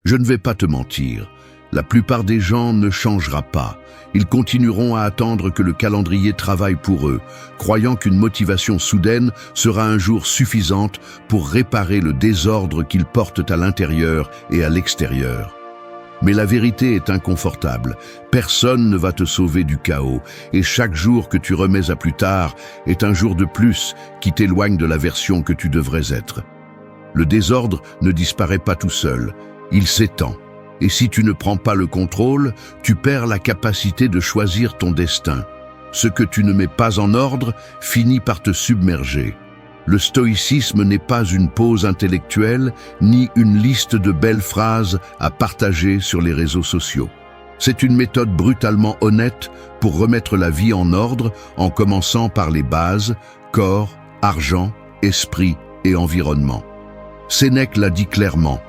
Je ne vais pas te mentir, la plupart des gens ne changera pas. Ils continueront à attendre que le calendrier travaille pour eux, croyant qu'une motivation soudaine sera un jour suffisante pour réparer le désordre qu'ils portent à l'intérieur et à l'extérieur. Mais la vérité est inconfortable. Personne ne va te sauver du chaos, et chaque jour que tu remets à plus tard est un jour de plus qui t'éloigne de la version que tu devrais être. Le désordre ne disparaît pas tout seul, il s'étend. Et si tu ne prends pas le contrôle, tu perds la capacité de choisir ton destin. Ce que tu ne mets pas en ordre finit par te submerger. Le stoïcisme n'est pas une pause intellectuelle, ni une liste de belles phrases à partager sur les réseaux sociaux. C'est une méthode brutalement honnête pour remettre la vie en ordre en commençant par les bases, corps, argent, esprit et environnement. Sénèque l'a dit clairement.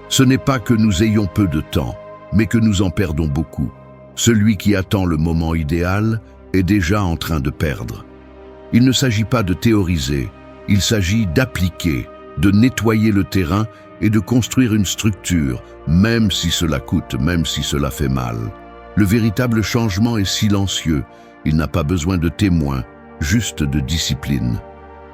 Ce n'est pas que nous ayons peu de temps, mais que nous en perdons beaucoup. Celui qui attend le moment idéal est déjà en train de perdre. Il ne s'agit pas de théoriser, il s'agit d'appliquer, de nettoyer le terrain et de construire une structure, même si cela coûte, même si cela fait mal. Le véritable changement est silencieux, il n'a pas besoin de témoins, juste de discipline.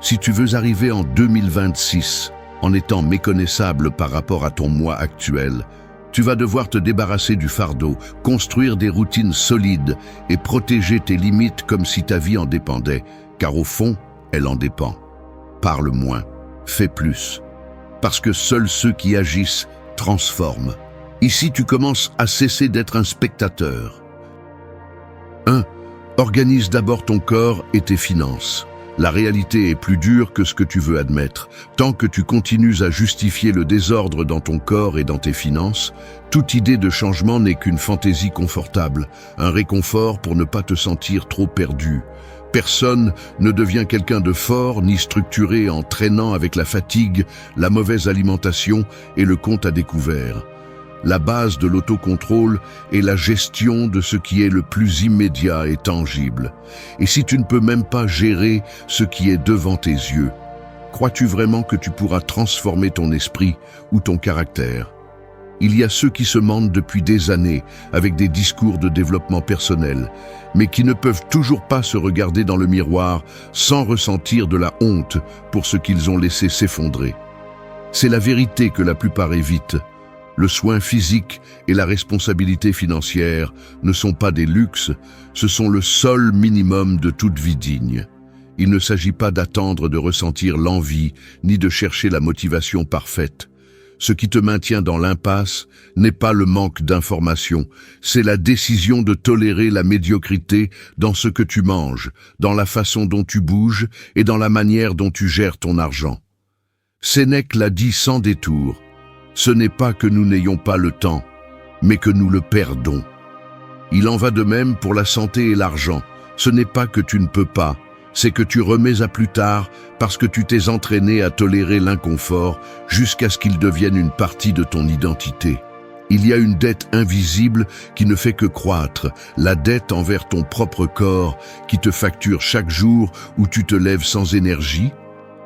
Si tu veux arriver en 2026, en étant méconnaissable par rapport à ton moi actuel, tu vas devoir te débarrasser du fardeau, construire des routines solides et protéger tes limites comme si ta vie en dépendait, car au fond, elle en dépend. Parle moins, fais plus, parce que seuls ceux qui agissent transforment. Ici, tu commences à cesser d'être un spectateur. 1. Organise d'abord ton corps et tes finances. La réalité est plus dure que ce que tu veux admettre. Tant que tu continues à justifier le désordre dans ton corps et dans tes finances, toute idée de changement n'est qu'une fantaisie confortable, un réconfort pour ne pas te sentir trop perdu. Personne ne devient quelqu'un de fort ni structuré en traînant avec la fatigue, la mauvaise alimentation et le compte à découvert. La base de l'autocontrôle est la gestion de ce qui est le plus immédiat et tangible. Et si tu ne peux même pas gérer ce qui est devant tes yeux, crois-tu vraiment que tu pourras transformer ton esprit ou ton caractère? Il y a ceux qui se mentent depuis des années avec des discours de développement personnel, mais qui ne peuvent toujours pas se regarder dans le miroir sans ressentir de la honte pour ce qu'ils ont laissé s'effondrer. C'est la vérité que la plupart évitent. Le soin physique et la responsabilité financière ne sont pas des luxes, ce sont le seul minimum de toute vie digne. Il ne s'agit pas d'attendre de ressentir l'envie, ni de chercher la motivation parfaite. Ce qui te maintient dans l'impasse n'est pas le manque d'informations, c'est la décision de tolérer la médiocrité dans ce que tu manges, dans la façon dont tu bouges et dans la manière dont tu gères ton argent. Sénèque l'a dit sans détour. Ce n'est pas que nous n'ayons pas le temps, mais que nous le perdons. Il en va de même pour la santé et l'argent. Ce n'est pas que tu ne peux pas, c'est que tu remets à plus tard parce que tu t'es entraîné à tolérer l'inconfort jusqu'à ce qu'il devienne une partie de ton identité. Il y a une dette invisible qui ne fait que croître, la dette envers ton propre corps qui te facture chaque jour où tu te lèves sans énergie,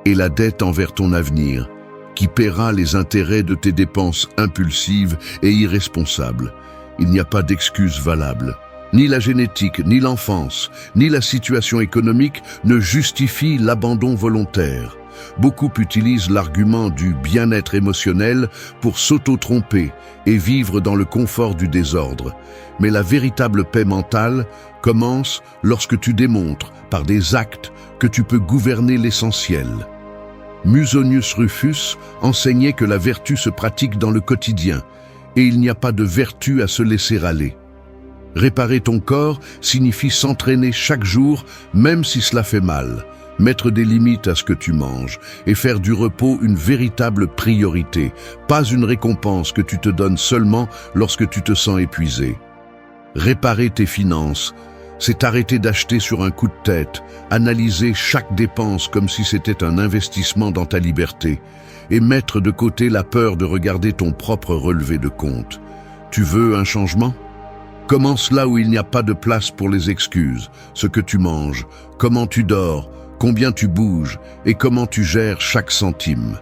et la dette envers ton avenir, qui paiera les intérêts de tes dépenses impulsives et irresponsables. Il n'y a pas d'excuse valable. Ni la génétique, ni l'enfance, ni la situation économique ne justifient l'abandon volontaire. Beaucoup utilisent l'argument du bien-être émotionnel pour s'auto-tromper et vivre dans le confort du désordre. Mais la véritable paix mentale commence lorsque tu démontres, par des actes, que tu peux gouverner l'essentiel. Musonius Rufus enseignait que la vertu se pratique dans le quotidien, et il n'y a pas de vertu à se laisser aller. Réparer ton corps signifie s'entraîner chaque jour, même si cela fait mal, mettre des limites à ce que tu manges, et faire du repos une véritable priorité, pas une récompense que tu te donnes seulement lorsque tu te sens épuisé. Réparer tes finances, c'est arrêter d'acheter sur un coup de tête, analyser chaque dépense comme si c'était un investissement dans ta liberté, et mettre de côté la peur de regarder ton propre relevé de compte. Tu veux un changement? Commence là où il n'y a pas de place pour les excuses, ce que tu manges, comment tu dors, combien tu bouges et comment tu gères chaque centime.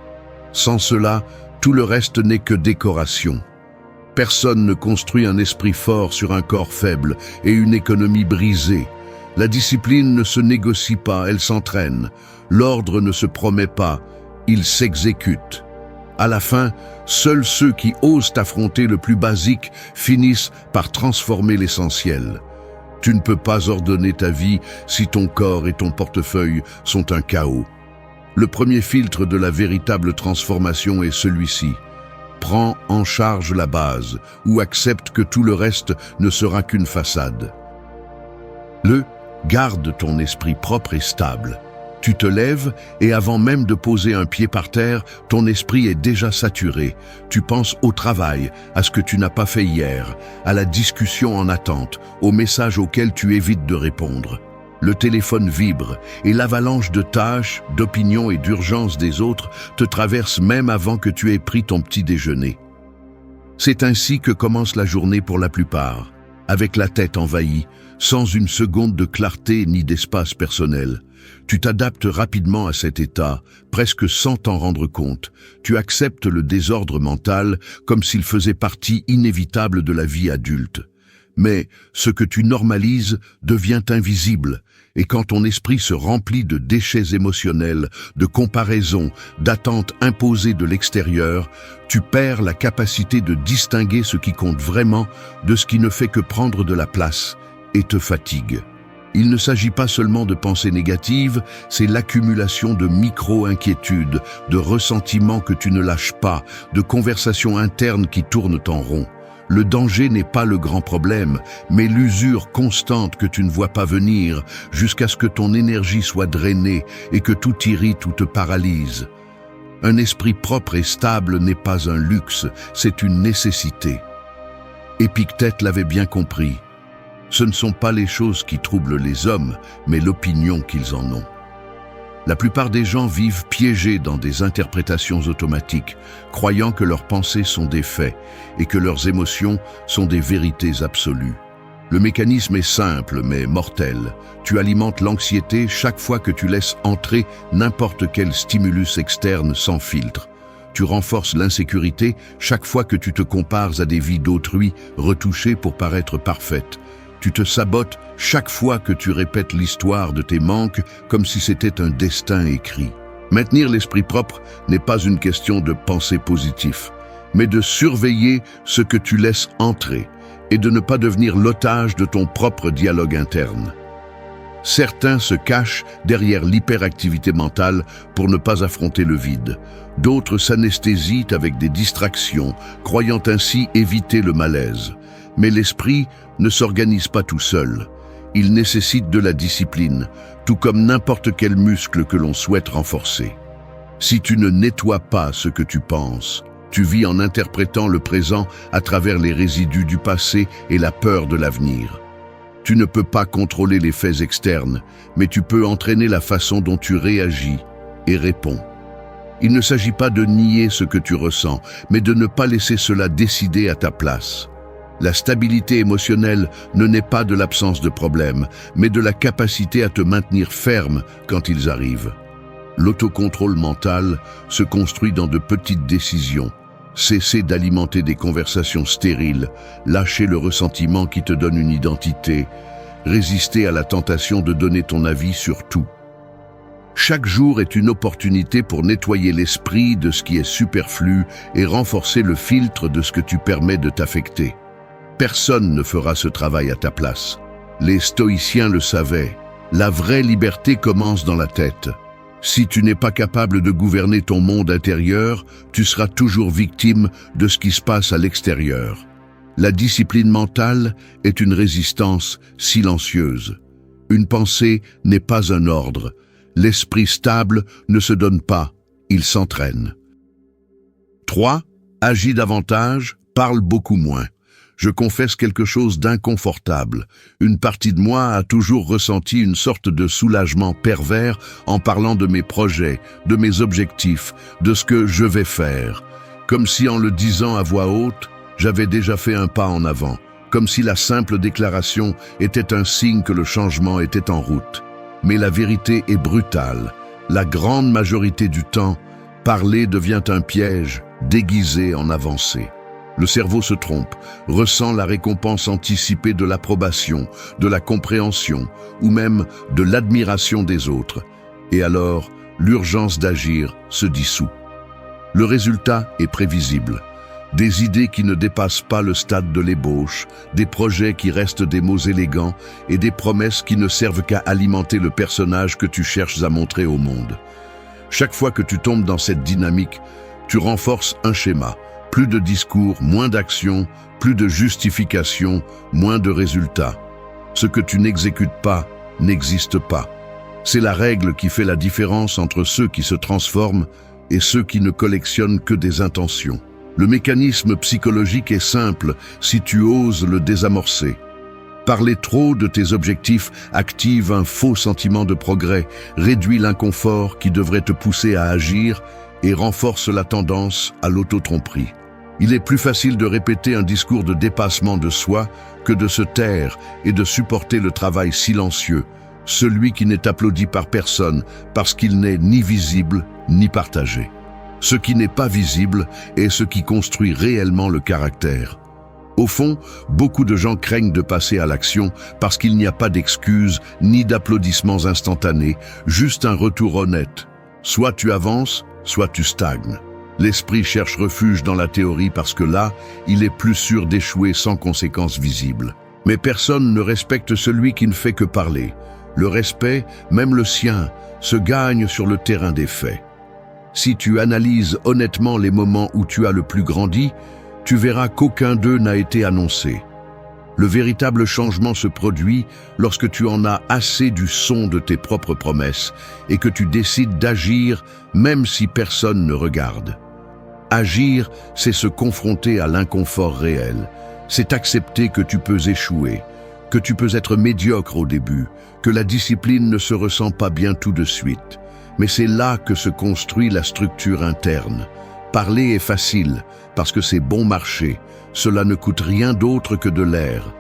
Sans cela, tout le reste n'est que décoration. Personne ne construit un esprit fort sur un corps faible et une économie brisée. La discipline ne se négocie pas, elle s'entraîne. L'ordre ne se promet pas, il s'exécute. À la fin, seuls ceux qui osent affronter le plus basique finissent par transformer l'essentiel. Tu ne peux pas ordonner ta vie si ton corps et ton portefeuille sont un chaos. Le premier filtre de la véritable transformation est celui-ci. Prends en charge la base ou accepte que tout le reste ne sera qu'une façade. Garde ton esprit propre et stable. Tu te lèves et avant même de poser un pied par terre, ton esprit est déjà saturé. Tu penses au travail, à ce que tu n'as pas fait hier, à la discussion en attente, aux messages auxquels tu évites de répondre. Le téléphone vibre et l'avalanche de tâches, d'opinions et d'urgences des autres te traverse même avant que tu aies pris ton petit déjeuner. C'est ainsi que commence la journée pour la plupart, avec la tête envahie, sans une seconde de clarté ni d'espace personnel. Tu t'adaptes rapidement à cet état, presque sans t'en rendre compte. Tu acceptes le désordre mental comme s'il faisait partie inévitable de la vie adulte. Mais ce que tu normalises devient invisible, et quand ton esprit se remplit de déchets émotionnels, de comparaisons, d'attentes imposées de l'extérieur, tu perds la capacité de distinguer ce qui compte vraiment de ce qui ne fait que prendre de la place et te fatigue. Il ne s'agit pas seulement de pensées négatives, c'est l'accumulation de micro-inquiétudes, de ressentiments que tu ne lâches pas, de conversations internes qui tournent en rond. Le danger n'est pas le grand problème, mais l'usure constante que tu ne vois pas venir, jusqu'à ce que ton énergie soit drainée et que tout t'irrite ou te paralyse. Un esprit propre et stable n'est pas un luxe, c'est une nécessité. Épictète l'avait bien compris. Ce ne sont pas les choses qui troublent les hommes, mais l'opinion qu'ils en ont. La plupart des gens vivent piégés dans des interprétations automatiques, croyant que leurs pensées sont des faits et que leurs émotions sont des vérités absolues. Le mécanisme est simple mais mortel. Tu alimentes l'anxiété chaque fois que tu laisses entrer n'importe quel stimulus externe sans filtre. Tu renforces l'insécurité chaque fois que tu te compares à des vies d'autrui retouchées pour paraître parfaites. Tu te sabotes chaque fois que tu répètes l'histoire de tes manques comme si c'était un destin écrit. Maintenir l'esprit propre n'est pas une question de pensée positive, mais de surveiller ce que tu laisses entrer et de ne pas devenir l'otage de ton propre dialogue interne. Certains se cachent derrière l'hyperactivité mentale pour ne pas affronter le vide. D'autres s'anesthésient avec des distractions, croyant ainsi éviter le malaise. Mais l'esprit ne s'organise pas tout seul. Il nécessite de la discipline, tout comme n'importe quel muscle que l'on souhaite renforcer. Si tu ne nettoies pas ce que tu penses, tu vis en interprétant le présent à travers les résidus du passé et la peur de l'avenir. Tu ne peux pas contrôler les faits externes, mais tu peux entraîner la façon dont tu réagis et réponds. Il ne s'agit pas de nier ce que tu ressens, mais de ne pas laisser cela décider à ta place. La stabilité émotionnelle ne naît pas de l'absence de problèmes, mais de la capacité à te maintenir ferme quand ils arrivent. L'autocontrôle mental se construit dans de petites décisions. Cesser d'alimenter des conversations stériles, lâcher le ressentiment qui te donne une identité, résister à la tentation de donner ton avis sur tout. Chaque jour est une opportunité pour nettoyer l'esprit de ce qui est superflu et renforcer le filtre de ce que tu permets de t'affecter. Personne ne fera ce travail à ta place. Les stoïciens le savaient. La vraie liberté commence dans la tête. Si tu n'es pas capable de gouverner ton monde intérieur, tu seras toujours victime de ce qui se passe à l'extérieur. La discipline mentale est une résistance silencieuse. Une pensée n'est pas un ordre. L'esprit stable ne se donne pas, il s'entraîne. 3. Agis davantage, parle beaucoup moins. Je confesse quelque chose d'inconfortable. Une partie de moi a toujours ressenti une sorte de soulagement pervers en parlant de mes projets, de mes objectifs, de ce que je vais faire. Comme si en le disant à voix haute, j'avais déjà fait un pas en avant. Comme si la simple déclaration était un signe que le changement était en route. Mais la vérité est brutale. La grande majorité du temps, parler devient un piège déguisé en avancée. Le cerveau se trompe, ressent la récompense anticipée de l'approbation, de la compréhension ou même de l'admiration des autres. Et alors, l'urgence d'agir se dissout. Le résultat est prévisible. Des idées qui ne dépassent pas le stade de l'ébauche, des projets qui restent des mots élégants et des promesses qui ne servent qu'à alimenter le personnage que tu cherches à montrer au monde. Chaque fois que tu tombes dans cette dynamique, tu renforces un schéma. Plus de discours, moins d'action, plus de justification, moins de résultats. Ce que tu n'exécutes pas n'existe pas. C'est la règle qui fait la différence entre ceux qui se transforment et ceux qui ne collectionnent que des intentions. Le mécanisme psychologique est simple si tu oses le désamorcer. Parler trop de tes objectifs active un faux sentiment de progrès, réduit l'inconfort qui devrait te pousser à agir et renforce la tendance à l'auto-tromperie. Il est plus facile de répéter un discours de dépassement de soi que de se taire et de supporter le travail silencieux, celui qui n'est applaudi par personne parce qu'il n'est ni visible ni partagé. Ce qui n'est pas visible est ce qui construit réellement le caractère. Au fond, beaucoup de gens craignent de passer à l'action parce qu'il n'y a pas d'excuses ni d'applaudissements instantanés, juste un retour honnête. Soit tu avances, soit tu stagnes. L'esprit cherche refuge dans la théorie parce que là, il est plus sûr d'échouer sans conséquences visibles. Mais personne ne respecte celui qui ne fait que parler. Le respect, même le sien, se gagne sur le terrain des faits. Si tu analyses honnêtement les moments où tu as le plus grandi, tu verras qu'aucun d'eux n'a été annoncé. Le véritable changement se produit lorsque tu en as assez du son de tes propres promesses et que tu décides d'agir même si personne ne regarde. Agir, c'est se confronter à l'inconfort réel. C'est accepter que tu peux échouer, que tu peux être médiocre au début, que la discipline ne se ressent pas bien tout de suite. Mais c'est là que se construit la structure interne. Parler est facile, parce que c'est bon marché. Cela ne coûte rien d'autre que de l'air.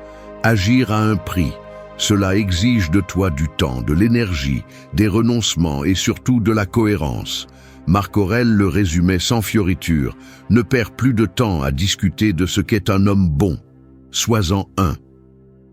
Agir a un prix. Cela exige de toi du temps, de l'énergie, des renoncements et surtout de la cohérence. Marc Aurèle le résumait sans fioriture. Ne perds plus de temps à discuter de ce qu'est un homme bon. Sois-en un.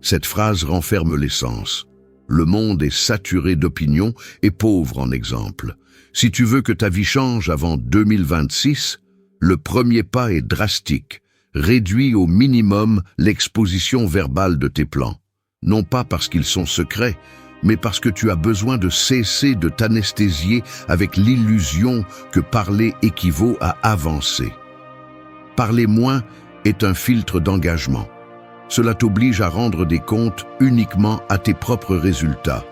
Cette phrase renferme l'essence. Le monde est saturé d'opinions et pauvre en exemples. Si tu veux que ta vie change avant 2026, le premier pas est drastique. Réduis au minimum l'exposition verbale de tes plans. Non pas parce qu'ils sont secrets, mais parce que tu as besoin de cesser de t'anesthésier avec l'illusion que parler équivaut à avancer. Parler moins est un filtre d'engagement. Cela t'oblige à rendre des comptes uniquement à tes propres résultats.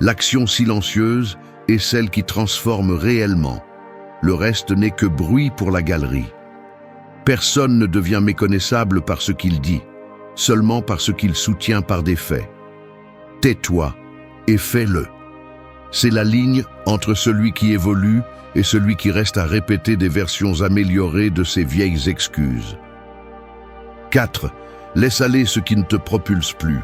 L'action silencieuse est celle qui transforme réellement. Le reste n'est que bruit pour la galerie. Personne ne devient méconnaissable par ce qu'il dit, seulement par ce qu'il soutient par des faits. Tais-toi et fais-le. C'est la ligne entre celui qui évolue et celui qui reste à répéter des versions améliorées de ses vieilles excuses. 4. Laisse aller ce qui ne te propulse plus.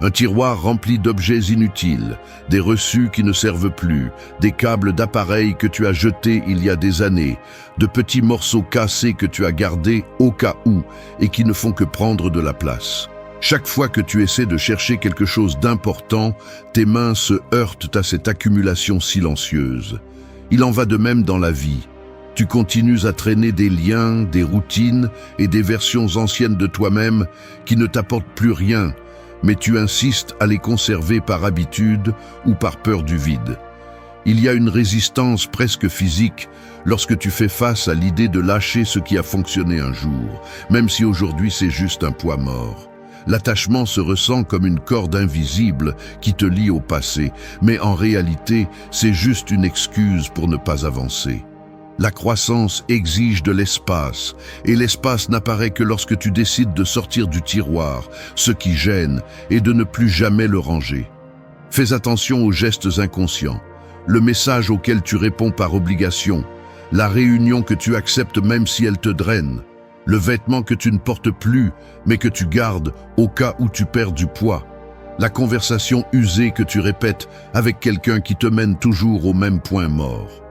Un tiroir rempli d'objets inutiles, des reçus qui ne servent plus, des câbles d'appareils que tu as jetés il y a des années, de petits morceaux cassés que tu as gardés au cas où et qui ne font que prendre de la place. Chaque fois que tu essaies de chercher quelque chose d'important, tes mains se heurtent à cette accumulation silencieuse. Il en va de même dans la vie. Tu continues à traîner des liens, des routines et des versions anciennes de toi-même qui ne t'apportent plus rien, mais tu insistes à les conserver par habitude ou par peur du vide. Il y a une résistance presque physique lorsque tu fais face à l'idée de lâcher ce qui a fonctionné un jour, même si aujourd'hui c'est juste un poids mort. L'attachement se ressent comme une corde invisible qui te lie au passé, mais en réalité, c'est juste une excuse pour ne pas avancer. La croissance exige de l'espace, et l'espace n'apparaît que lorsque tu décides de sortir du tiroir, ce qui gêne, et de ne plus jamais le ranger. Fais attention aux gestes inconscients, le message auquel tu réponds par obligation, la réunion que tu acceptes même si elle te draine, le vêtement que tu ne portes plus, mais que tu gardes au cas où tu perds du poids, la conversation usée que tu répètes avec quelqu'un qui te mène toujours au même point mort.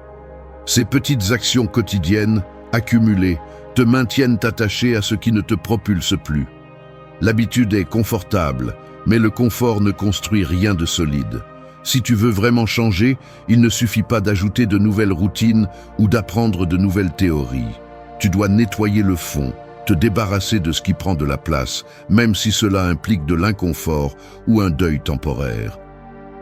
Ces petites actions quotidiennes, accumulées, te maintiennent attaché à ce qui ne te propulse plus. L'habitude est confortable, mais le confort ne construit rien de solide. Si tu veux vraiment changer, il ne suffit pas d'ajouter de nouvelles routines ou d'apprendre de nouvelles théories. Tu dois nettoyer le fond, te débarrasser de ce qui prend de la place, même si cela implique de l'inconfort ou un deuil temporaire.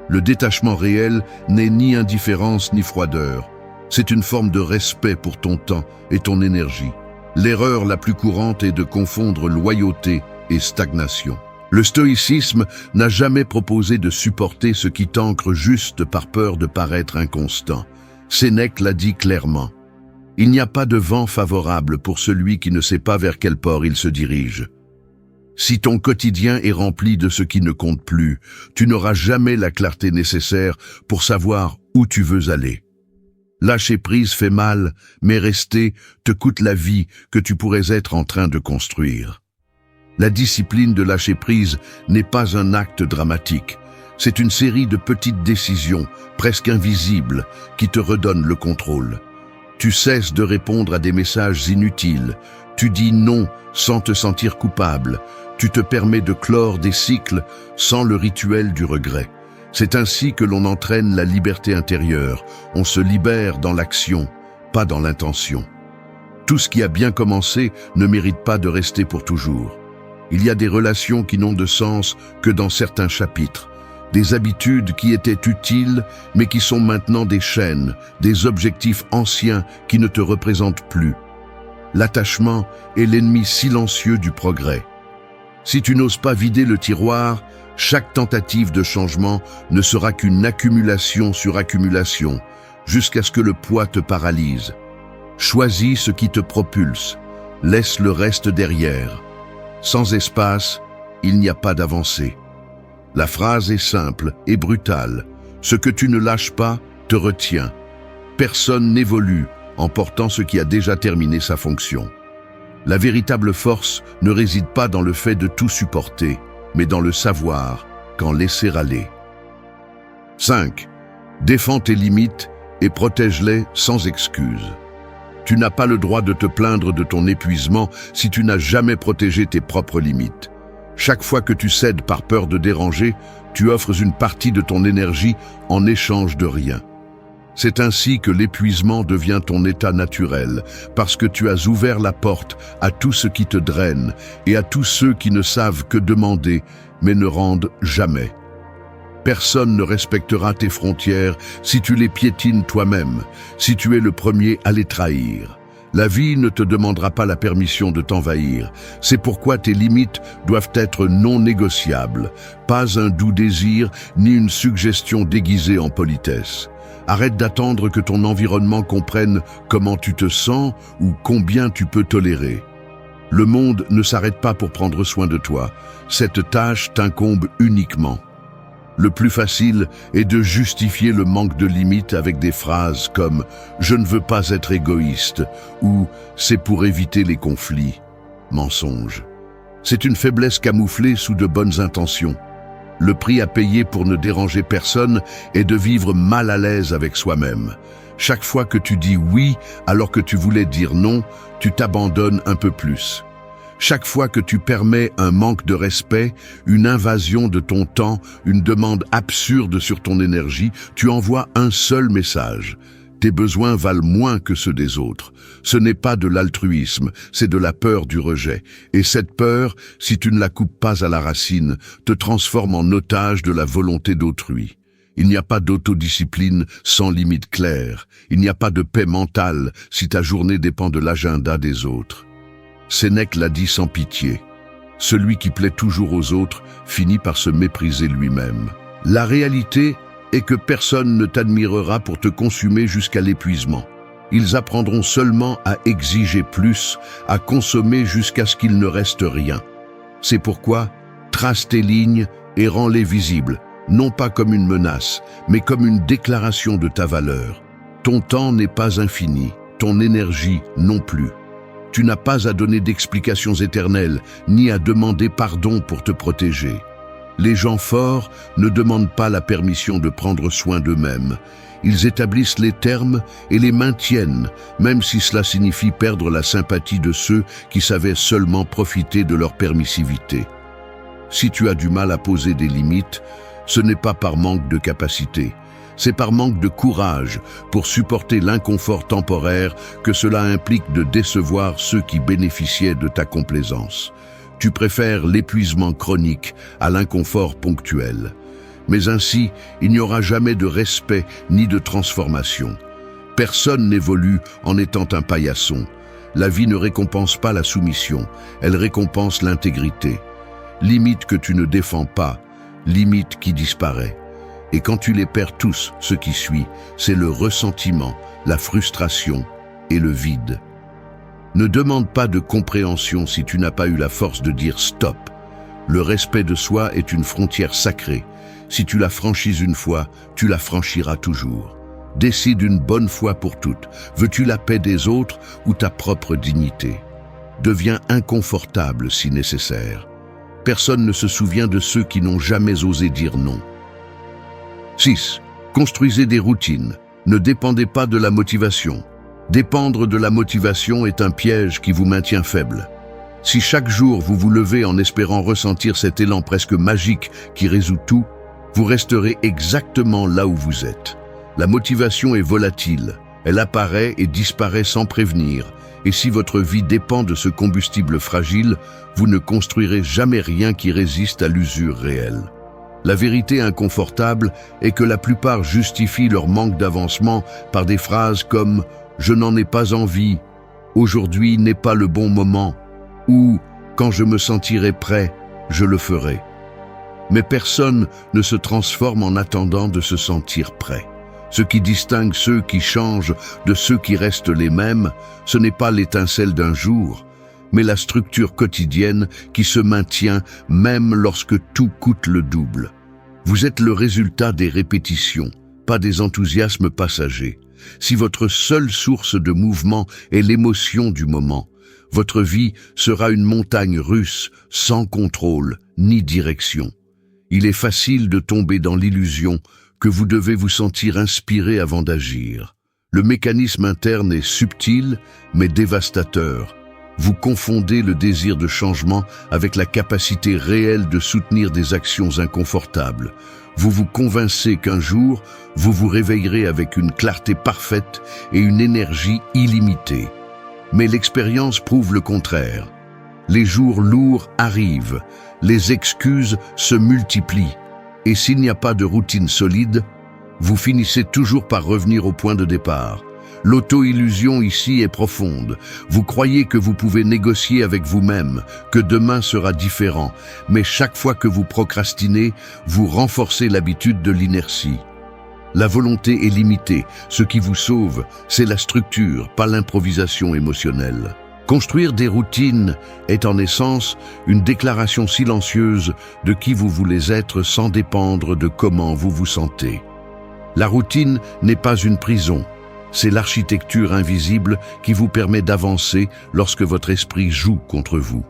Le détachement réel n'est ni indifférence ni froideur. C'est une forme de respect pour ton temps et ton énergie. L'erreur la plus courante est de confondre loyauté et stagnation. Le stoïcisme n'a jamais proposé de supporter ce qui t'ancre juste par peur de paraître inconstant. Sénèque l'a dit clairement. Il n'y a pas de vent favorable pour celui qui ne sait pas vers quel port il se dirige. Si ton quotidien est rempli de ce qui ne compte plus, tu n'auras jamais la clarté nécessaire pour savoir où tu veux aller. Lâcher prise fait mal, mais rester te coûte la vie que tu pourrais être en train de construire. La discipline de lâcher prise n'est pas un acte dramatique. C'est une série de petites décisions, presque invisibles, qui te redonnent le contrôle. Tu cesses de répondre à des messages inutiles. Tu dis non sans te sentir coupable. Tu te permets de clore des cycles sans le rituel du regret. C'est ainsi que l'on entraîne la liberté intérieure. On se libère dans l'action, pas dans l'intention. Tout ce qui a bien commencé ne mérite pas de rester pour toujours. Il y a des relations qui n'ont de sens que dans certains chapitres, des habitudes qui étaient utiles mais qui sont maintenant des chaînes, des objectifs anciens qui ne te représentent plus. L'attachement est l'ennemi silencieux du progrès. Si tu n'oses pas vider le tiroir, chaque tentative de changement ne sera qu'une accumulation sur accumulation, jusqu'à ce que le poids te paralyse. Choisis ce qui te propulse, laisse le reste derrière. Sans espace, il n'y a pas d'avancée. La phrase est simple et brutale. Ce que tu ne lâches pas te retient. Personne n'évolue en portant ce qui a déjà terminé sa fonction. La véritable force ne réside pas dans le fait de tout supporter, mais dans le savoir qu'en laisser aller. 5. Défends tes limites et protège-les sans excuse. Tu n'as pas le droit de te plaindre de ton épuisement si tu n'as jamais protégé tes propres limites. Chaque fois que tu cèdes par peur de déranger, tu offres une partie de ton énergie en échange de rien. C'est ainsi que l'épuisement devient ton état naturel, parce que tu as ouvert la porte à tout ce qui te draine et à tous ceux qui ne savent que demander, mais ne rendent jamais. Personne ne respectera tes frontières si tu les piétines toi-même, si tu es le premier à les trahir. La vie ne te demandera pas la permission de t'envahir. C'est pourquoi tes limites doivent être non négociables, pas un doux désir ni une suggestion déguisée en politesse. Arrête d'attendre que ton environnement comprenne comment tu te sens ou combien tu peux tolérer. Le monde ne s'arrête pas pour prendre soin de toi. Cette tâche t'incombe uniquement. Le plus facile est de justifier le manque de limites avec des phrases comme « je ne veux pas être égoïste » ou « c'est pour éviter les conflits ». Mensonge. C'est une faiblesse camouflée sous de bonnes intentions. Le prix à payer pour ne déranger personne est de vivre mal à l'aise avec soi-même. Chaque fois que tu dis oui alors que tu voulais dire non, tu t'abandonnes un peu plus. Chaque fois que tu permets un manque de respect, une invasion de ton temps, une demande absurde sur ton énergie, tu envoies un seul message. Tes besoins valent moins que ceux des autres. Ce n'est pas de l'altruisme, c'est de la peur du rejet. Et cette peur, si tu ne la coupes pas à la racine, te transforme en otage de la volonté d'autrui. Il n'y a pas d'autodiscipline sans limite claire. Il n'y a pas de paix mentale si ta journée dépend de l'agenda des autres. Sénèque l'a dit sans pitié. Celui qui plaît toujours aux autres finit par se mépriser lui-même. La réalité est que personne ne t'admirera pour te consumer jusqu'à l'épuisement. Ils apprendront seulement à exiger plus, à consommer jusqu'à ce qu'il ne reste rien. C'est pourquoi, trace tes lignes et rends-les visibles, non pas comme une menace, mais comme une déclaration de ta valeur. Ton temps n'est pas infini, ton énergie non plus. Tu n'as pas à donner d'explications éternelles, ni à demander pardon pour te protéger. Les gens forts ne demandent pas la permission de prendre soin d'eux-mêmes. Ils établissent les termes et les maintiennent, même si cela signifie perdre la sympathie de ceux qui savaient seulement profiter de leur permissivité. Si tu as du mal à poser des limites, ce n'est pas par manque de capacité, c'est par manque de courage pour supporter l'inconfort temporaire que cela implique de décevoir ceux qui bénéficiaient de ta complaisance. Tu préfères l'épuisement chronique à l'inconfort ponctuel. Mais ainsi, il n'y aura jamais de respect ni de transformation. Personne n'évolue en étant un paillasson. La vie ne récompense pas la soumission, elle récompense l'intégrité. Limite que tu ne défends pas, limite qui disparaît. Et quand tu les perds tous, ce qui suit, c'est le ressentiment, la frustration et le vide. Ne demande pas de compréhension si tu n'as pas eu la force de dire stop. Le respect de soi est une frontière sacrée. Si tu la franchis une fois, tu la franchiras toujours. Décide une bonne fois pour toutes. Veux-tu la paix des autres ou ta propre dignité? Deviens inconfortable si nécessaire. Personne ne se souvient de ceux qui n'ont jamais osé dire non. 6. Construisez des routines. Ne dépendez pas de la motivation. Dépendre de la motivation est un piège qui vous maintient faible. Si chaque jour vous vous levez en espérant ressentir cet élan presque magique qui résout tout, vous resterez exactement là où vous êtes. La motivation est volatile, elle apparaît et disparaît sans prévenir, et si votre vie dépend de ce combustible fragile, vous ne construirez jamais rien qui résiste à l'usure réelle. La vérité inconfortable est que la plupart justifient leur manque d'avancement par des phrases comme « je n'en ai pas envie »,« aujourd'hui n'est pas le bon moment » ou « quand je me sentirai prêt, je le ferai ». Mais personne ne se transforme en attendant de se sentir prêt. Ce qui distingue ceux qui changent de ceux qui restent les mêmes, ce n'est pas l'étincelle d'un jour, mais la structure quotidienne qui se maintient même lorsque tout coûte le double. Vous êtes le résultat des répétitions, pas des enthousiasmes passagers. Si votre seule source de mouvement est l'émotion du moment, votre vie sera une montagne russe sans contrôle ni direction. Il est facile de tomber dans l'illusion que vous devez vous sentir inspiré avant d'agir. Le mécanisme interne est subtil mais dévastateur. Vous confondez le désir de changement avec la capacité réelle de soutenir des actions inconfortables. Vous vous convainquez qu'un jour, vous vous réveillerez avec une clarté parfaite et une énergie illimitée. Mais l'expérience prouve le contraire. Les jours lourds arrivent, les excuses se multiplient, et s'il n'y a pas de routine solide, vous finissez toujours par revenir au point de départ. L'auto-illusion ici est profonde. Vous croyez que vous pouvez négocier avec vous-même, que demain sera différent, mais chaque fois que vous procrastinez, vous renforcez l'habitude de l'inertie. La volonté est limitée. Ce qui vous sauve, c'est la structure, pas l'improvisation émotionnelle. Construire des routines est en essence une déclaration silencieuse de qui vous voulez être sans dépendre de comment vous vous sentez. La routine n'est pas une prison, c'est l'architecture invisible qui vous permet d'avancer lorsque votre esprit joue contre vous.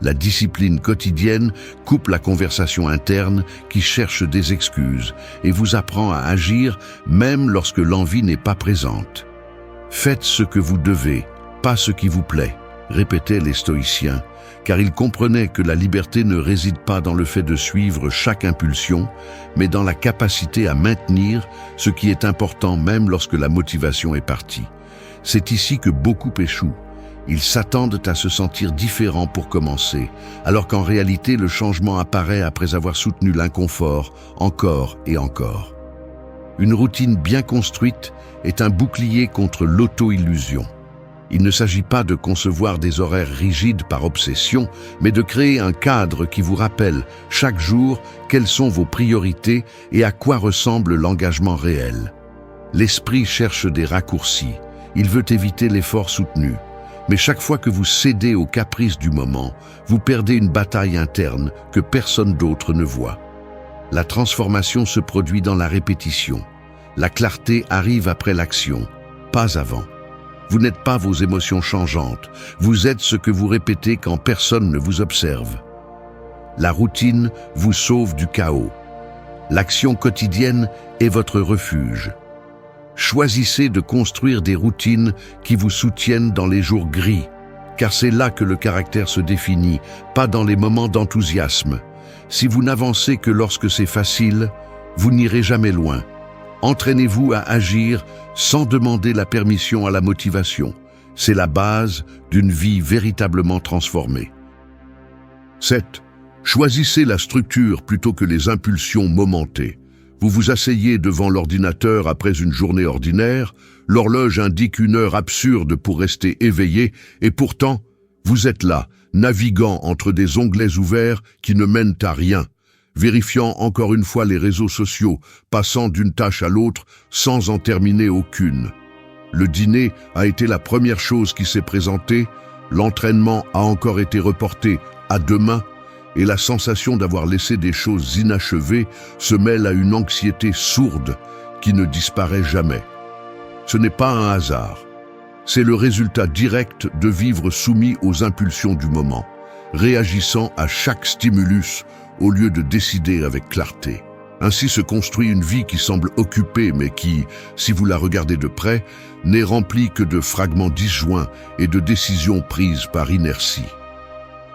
La discipline quotidienne coupe la conversation interne qui cherche des excuses et vous apprend à agir même lorsque l'envie n'est pas présente. Faites ce que vous devez, pas ce qui vous plaît, répétaient les stoïciens, car ils comprenaient que la liberté ne réside pas dans le fait de suivre chaque impulsion, mais dans la capacité à maintenir ce qui est important même lorsque la motivation est partie. C'est ici que beaucoup échouent. Ils s'attendent à se sentir différents pour commencer, alors qu'en réalité le changement apparaît après avoir soutenu l'inconfort encore et encore. Une routine bien construite est un bouclier contre l'auto-illusion. Il ne s'agit pas de concevoir des horaires rigides par obsession, mais de créer un cadre qui vous rappelle chaque jour quelles sont vos priorités et à quoi ressemble l'engagement réel. L'esprit cherche des raccourcis, il veut éviter l'effort soutenu. Mais chaque fois que vous cédez aux caprices du moment, vous perdez une bataille interne que personne d'autre ne voit. La transformation se produit dans la répétition. La clarté arrive après l'action, pas avant. Vous n'êtes pas vos émotions changeantes, vous êtes ce que vous répétez quand personne ne vous observe. La routine vous sauve du chaos. L'action quotidienne est votre refuge. Choisissez de construire des routines qui vous soutiennent dans les jours gris, car c'est là que le caractère se définit, pas dans les moments d'enthousiasme. Si vous n'avancez que lorsque c'est facile, vous n'irez jamais loin. Entraînez-vous à agir sans demander la permission à la motivation. C'est la base d'une vie véritablement transformée. 7. Choisissez la structure plutôt que les impulsions momentées. Vous vous asseyez devant l'ordinateur après une journée ordinaire, l'horloge indique une heure absurde pour rester éveillé, et pourtant, vous êtes là, naviguant entre des onglets ouverts qui ne mènent à rien, vérifiant encore une fois les réseaux sociaux, passant d'une tâche à l'autre sans en terminer aucune. Le dîner a été la première chose qui s'est présentée, l'entraînement a encore été reporté à demain, et la sensation d'avoir laissé des choses inachevées se mêle à une anxiété sourde qui ne disparaît jamais. Ce n'est pas un hasard. C'est le résultat direct de vivre soumis aux impulsions du moment, réagissant à chaque stimulus au lieu de décider avec clarté. Ainsi se construit une vie qui semble occupée mais qui, si vous la regardez de près, n'est remplie que de fragments disjoints et de décisions prises par inertie.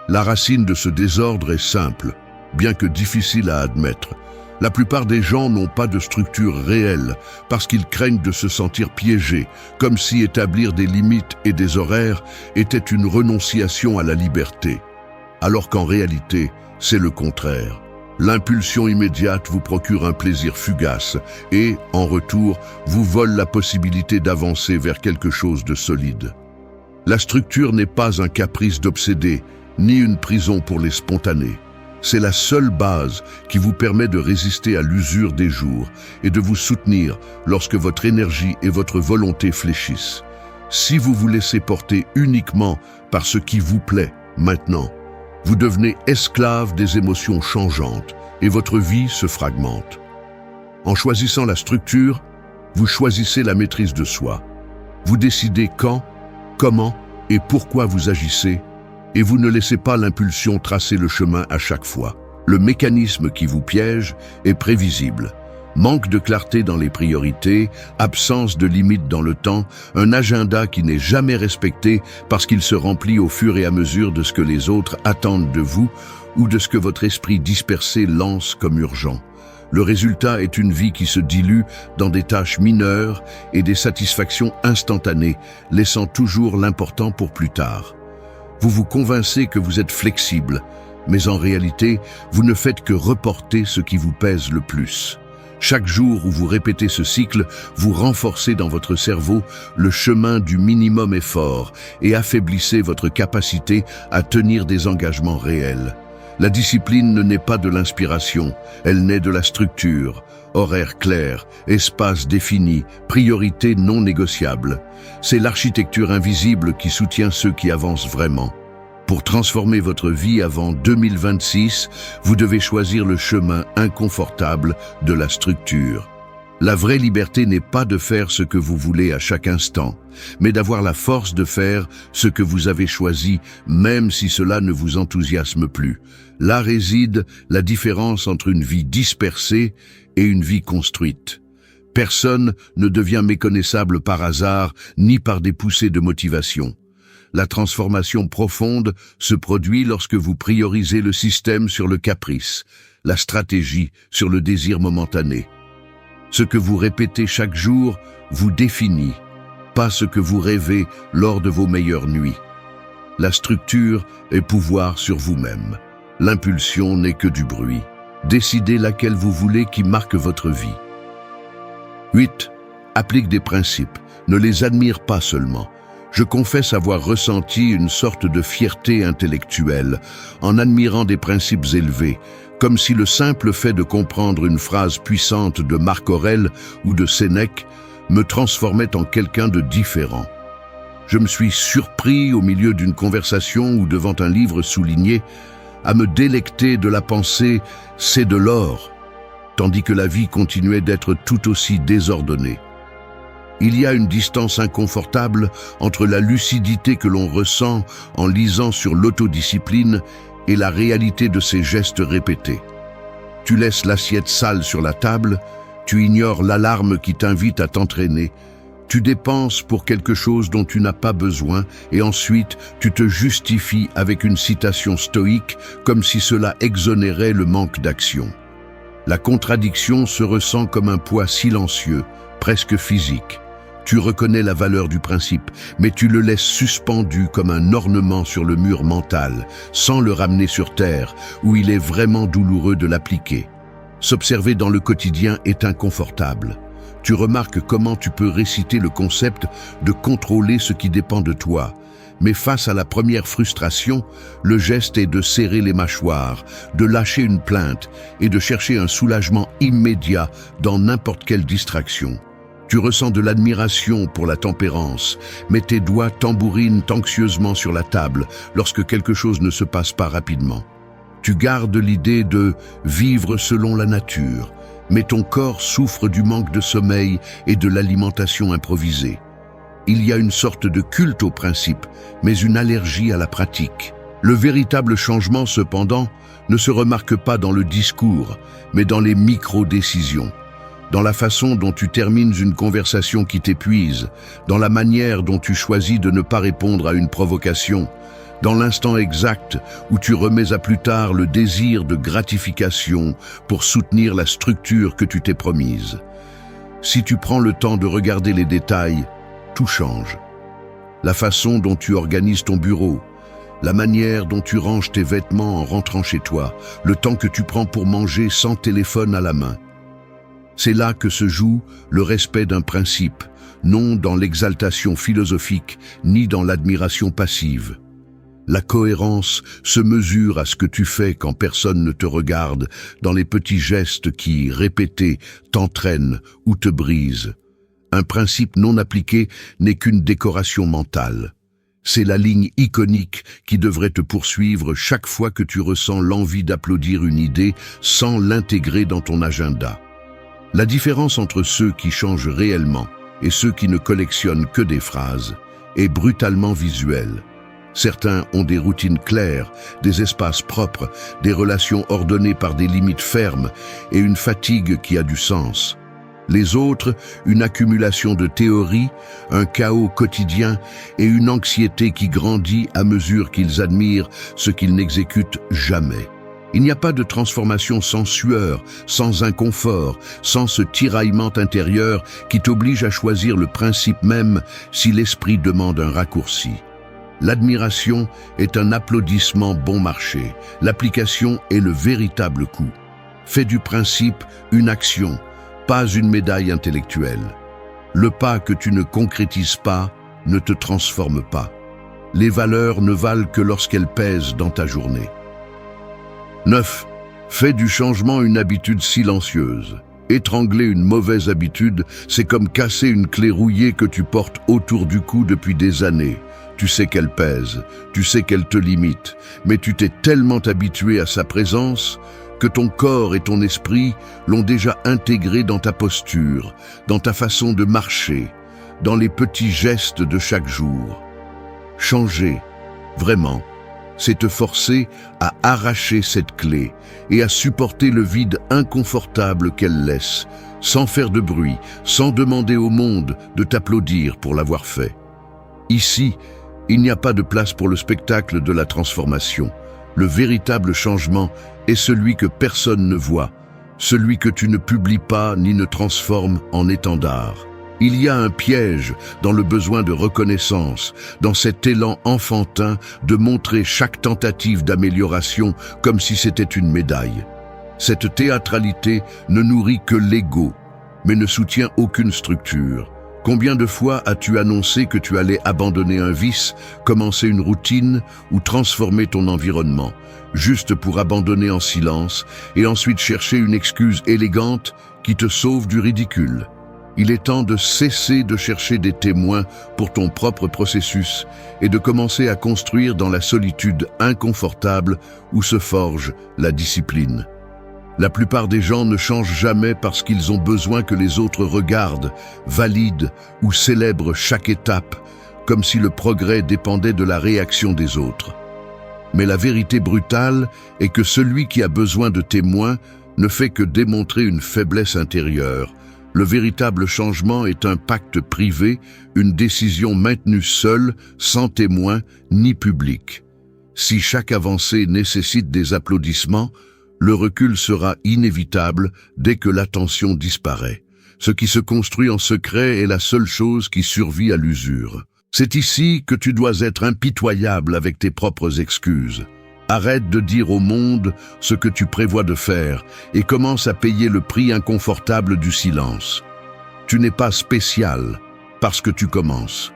La racine de ce désordre est simple, bien que difficile à admettre. La plupart des gens n'ont pas de structure réelle parce qu'ils craignent de se sentir piégés, comme si établir des limites et des horaires était une renonciation à la liberté. Alors qu'en réalité, c'est le contraire. L'impulsion immédiate vous procure un plaisir fugace et, en retour, vous vole la possibilité d'avancer vers quelque chose de solide. La structure n'est pas un caprice d'obsédé, ni une prison pour les spontanés. C'est la seule base qui vous permet de résister à l'usure des jours et de vous soutenir lorsque votre énergie et votre volonté fléchissent. Si vous vous laissez porter uniquement par ce qui vous plaît maintenant, vous devenez esclave des émotions changeantes et votre vie se fragmente. En choisissant la structure, vous choisissez la maîtrise de soi. Vous décidez quand, comment et pourquoi vous agissez, et vous ne laissez pas l'impulsion tracer le chemin à chaque fois. Le mécanisme qui vous piège est prévisible. Manque de clarté dans les priorités, absence de limite dans le temps, un agenda qui n'est jamais respecté parce qu'il se remplit au fur et à mesure de ce que les autres attendent de vous ou de ce que votre esprit dispersé lance comme urgent. Le résultat est une vie qui se dilue dans des tâches mineures et des satisfactions instantanées, laissant toujours l'important pour plus tard. Vous vous convainquez que vous êtes flexible, mais en réalité, vous ne faites que reporter ce qui vous pèse le plus. Chaque jour où vous répétez ce cycle, vous renforcez dans votre cerveau le chemin du minimum effort et affaiblissez votre capacité à tenir des engagements réels. La discipline ne naît pas de l'inspiration, elle naît de la structure. Horaire clair, espace défini, priorité non négociable. C'est l'architecture invisible qui soutient ceux qui avancent vraiment. Pour transformer votre vie avant 2026, vous devez choisir le chemin inconfortable de la structure. La vraie liberté n'est pas de faire ce que vous voulez à chaque instant, mais d'avoir la force de faire ce que vous avez choisi, même si cela ne vous enthousiasme plus. Là réside la différence entre une vie dispersée et une vie construite. Personne ne devient méconnaissable par hasard ni par des poussées de motivation. La transformation profonde se produit lorsque vous priorisez le système sur le caprice, la stratégie sur le désir momentané. Ce que vous répétez chaque jour vous définit, pas ce que vous rêvez lors de vos meilleures nuits. La structure est pouvoir sur vous-même. L'impulsion n'est que du bruit. Décidez laquelle vous voulez qui marque votre vie. 8. Applique des principes. Ne les admire pas seulement. Je confesse avoir ressenti une sorte de fierté intellectuelle en admirant des principes élevés, comme si le simple fait de comprendre une phrase puissante de Marc Aurèle ou de Sénèque me transformait en quelqu'un de différent. Je me suis surpris au milieu d'une conversation ou devant un livre souligné à me délecter de la pensée « c'est de l'or », tandis que la vie continuait d'être tout aussi désordonnée. Il y a une distance inconfortable entre la lucidité que l'on ressent en lisant sur l'autodiscipline et la réalité de ces gestes répétés. Tu laisses l'assiette sale sur la table, Tu ignores l'alarme qui t'invite à t'entraîner. Tu dépenses pour quelque chose dont tu n'as pas besoin et ensuite tu te justifies avec une citation stoïque comme si cela exonérait le manque d'action. La contradiction se ressent comme un poids silencieux, presque physique. Tu reconnais la valeur du principe, mais tu le laisses suspendu comme un ornement sur le mur mental, sans le ramener sur terre, où il est vraiment douloureux de l'appliquer. S'observer dans le quotidien est inconfortable. Tu remarques comment tu peux réciter le concept de contrôler ce qui dépend de toi. Mais face à la première frustration, le geste est de serrer les mâchoires, de lâcher une plainte et de chercher un soulagement immédiat dans n'importe quelle distraction. Tu ressens de l'admiration pour la tempérance, mais tes doigts tambourinent anxieusement sur la table lorsque quelque chose ne se passe pas rapidement. Tu gardes l'idée de vivre selon la nature, mais ton corps souffre du manque de sommeil et de l'alimentation improvisée. Il y a une sorte de culte au principe, mais une allergie à la pratique. Le véritable changement, cependant, ne se remarque pas dans le discours, mais dans les micro-décisions. Dans la façon dont tu termines une conversation qui t'épuise, dans la manière dont tu choisis de ne pas répondre à une provocation, dans l'instant exact où tu remets à plus tard le désir de gratification pour soutenir la structure que tu t'es promise. Si tu prends le temps de regarder les détails, tout change. La façon dont tu organises ton bureau, la manière dont tu ranges tes vêtements en rentrant chez toi, le temps que tu prends pour manger sans téléphone à la main. C'est là que se joue le respect d'un principe, non dans l'exaltation philosophique, ni dans l'admiration passive. La cohérence se mesure à ce que tu fais quand personne ne te regarde, dans les petits gestes qui, répétés, t'entraînent ou te brisent. Un principe non appliqué n'est qu'une décoration mentale. C'est la ligne iconique qui devrait te poursuivre chaque fois que tu ressens l'envie d'applaudir une idée sans l'intégrer dans ton agenda. La différence entre ceux qui changent réellement et ceux qui ne collectionnent que des phrases est brutalement visuelle. Certains ont des routines claires, des espaces propres, des relations ordonnées par des limites fermes et une fatigue qui a du sens. Les autres, une accumulation de théories, un chaos quotidien et une anxiété qui grandit à mesure qu'ils admirent ce qu'ils n'exécutent jamais. Il n'y a pas de transformation sans sueur, sans inconfort, sans ce tiraillement intérieur qui t'oblige à choisir le principe même si l'esprit demande un raccourci. L'admiration est un applaudissement bon marché. L'application est le véritable coup. Fais du principe une action, pas une médaille intellectuelle. Le pas que tu ne concrétises pas ne te transforme pas. Les valeurs ne valent que lorsqu'elles pèsent dans ta journée. 9. Fais du changement une habitude silencieuse. Étrangler une mauvaise habitude, c'est comme casser une clé rouillée que tu portes autour du cou depuis des années. Tu sais qu'elle pèse, tu sais qu'elle te limite, mais tu t'es tellement habitué à sa présence que ton corps et ton esprit l'ont déjà intégré dans ta posture, dans ta façon de marcher, dans les petits gestes de chaque jour. Changer, vraiment, c'est te forcer à arracher cette clé et à supporter le vide inconfortable qu'elle laisse, sans faire de bruit, sans demander au monde de t'applaudir pour l'avoir fait. Ici, il n'y a pas de place pour le spectacle de la transformation. Le véritable changement est celui que personne ne voit, celui que tu ne publies pas ni ne transformes en étendard. Il y a un piège dans le besoin de reconnaissance, dans cet élan enfantin de montrer chaque tentative d'amélioration comme si c'était une médaille. Cette théâtralité ne nourrit que l'ego, mais ne soutient aucune structure. Combien de fois as-tu annoncé que tu allais abandonner un vice, commencer une routine ou transformer ton environnement, juste pour abandonner en silence et ensuite chercher une excuse élégante qui te sauve du ridicule? Il est temps de cesser de chercher des témoins pour ton propre processus et de commencer à construire dans la solitude inconfortable où se forge la discipline. La plupart des gens ne changent jamais parce qu'ils ont besoin que les autres regardent, valident ou célèbrent chaque étape, comme si le progrès dépendait de la réaction des autres. Mais la vérité brutale est que celui qui a besoin de témoins ne fait que démontrer une faiblesse intérieure. Le véritable changement est un pacte privé, une décision maintenue seule, sans témoin ni public. Si chaque avancée nécessite des applaudissements, le recul sera inévitable dès que l'attention disparaît. Ce qui se construit en secret est la seule chose qui survit à l'usure. C'est ici que tu dois être impitoyable avec tes propres excuses. Arrête de dire au monde ce que tu prévois de faire et commence à payer le prix inconfortable du silence. Tu n'es pas spécial parce que tu commences.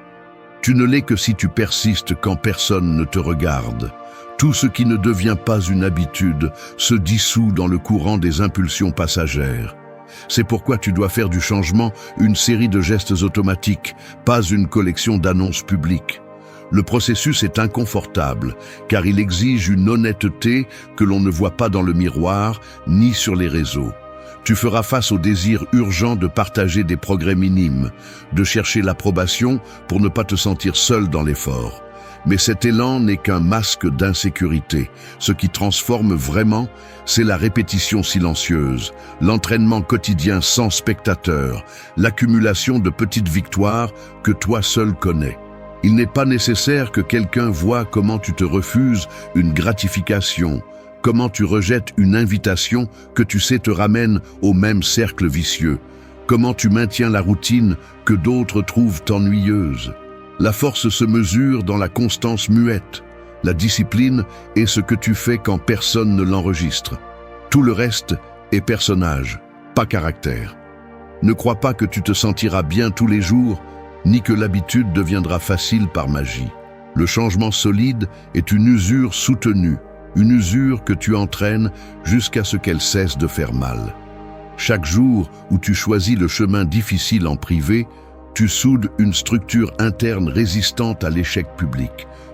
Tu ne l'es que si tu persistes quand personne ne te regarde. Tout ce qui ne devient pas une habitude se dissout dans le courant des impulsions passagères. C'est pourquoi tu dois faire du changement une série de gestes automatiques, pas une collection d'annonces publiques. Le processus est inconfortable, car il exige une honnêteté que l'on ne voit pas dans le miroir, ni sur les réseaux. Tu feras face au désir urgent de partager des progrès minimes, de chercher l'approbation pour ne pas te sentir seul dans l'effort. Mais cet élan n'est qu'un masque d'insécurité. Ce qui transforme vraiment, c'est la répétition silencieuse, l'entraînement quotidien sans spectateur, l'accumulation de petites victoires que toi seul connais. Il n'est pas nécessaire que quelqu'un voie comment tu te refuses une gratification, comment tu rejettes une invitation que tu sais te ramène au même cercle vicieux, comment tu maintiens la routine que d'autres trouvent ennuyeuse. La force se mesure dans la constance muette. La discipline est ce que tu fais quand personne ne l'enregistre. Tout le reste est personnage, pas caractère. Ne crois pas que tu te sentiras bien tous les jours, ni que l'habitude deviendra facile par magie. Le changement solide est une usure soutenue, une usure que tu entraînes jusqu'à ce qu'elle cesse de faire mal. Chaque jour où tu choisis le chemin difficile en privé, tu soudes une structure interne résistante à l'échec public.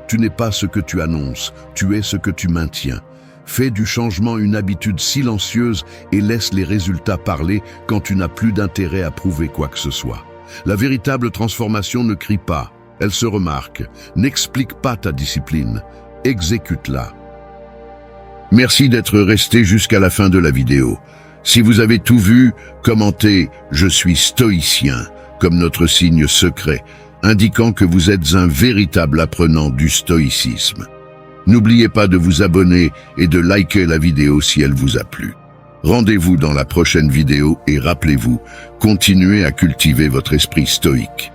Tu n'es pas ce que tu annonces, tu es ce que tu maintiens. Fais du changement une habitude silencieuse et laisse les résultats parler quand tu n'as plus d'intérêt à prouver quoi que ce soit. La véritable transformation ne crie pas, elle se remarque. N'explique pas ta discipline, exécute-la. Merci d'être resté jusqu'à la fin de la vidéo. Si vous avez tout vu, commentez « Je suis stoïcien » comme notre signe secret, indiquant que vous êtes un véritable apprenant du stoïcisme. N'oubliez pas de vous abonner et de liker la vidéo si elle vous a plu. Rendez-vous dans la prochaine vidéo et rappelez-vous, continuez à cultiver votre esprit stoïque.